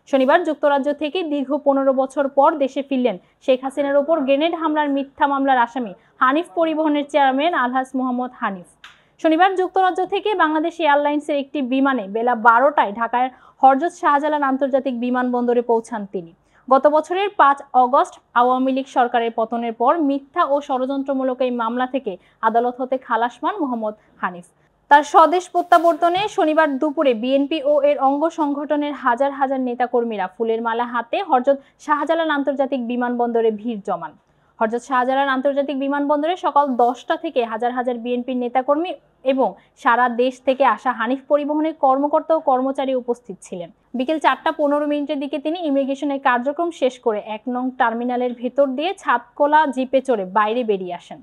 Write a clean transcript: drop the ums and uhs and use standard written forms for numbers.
শনিবার যুক্তরাজ্য থেকে দীর্ঘ 15 বছর পর দেশে ফিরলেন শেখ হাসিনার ওপর গ্রেনেড হামলার মিথ্যা মামলার আসামি হানিফ পরিবহনের চেয়ারম্যান আলহাজ মোহাম্মদ হানিফ। শনিবার যুক্তরাজ্য থেকে বাংলাদেশ এয়ারলাইন্সের একটি বিমানে বেলা 12টায় ঢাকার হযরত শাহজালাল আন্তর্জাতিক বিমানবন্দরে পৌঁছান তিনি। গত বছরের 5 অগস্ট আওয়ামী লীগ সরকারের পতনের পর মিথ্যা ও ষড়যন্ত্রমূলক এই মামলা থেকে আদালত হতে খালাস পান মোহাম্মদ হানিফ। তার স্বদেশ প্রত্যাবর্তনে শনিবার দুপুরে বিএনপি ও এর অঙ্গ সংগঠনের হাজার হাজার নেতাকর্মীরা ফুলের মালা হাতে হযরত শাহজালাল আন্তর্জাতিক বিমানবন্দরে ভিড় জমান। হযরত শাহজালাল আন্তর্জাতিক বিমানবন্দরে সকাল 10টা থেকে হাজার হাজার বিএনপির নেতাকর্মী এবং সারা দেশ থেকে আসা হানিফ পরিবহনের কর্মকর্তা ও কর্মচারী উপস্থিত ছিলেন। বিকেল 4টা 15 দিকে তিনি ইমিগ্রেশনের কার্যক্রম শেষ করে 1 নং টার্মিনালের ভেতর দিয়ে ছাদখোলা জিপে চড়ে বাইরে বেরিয়ে আসেন।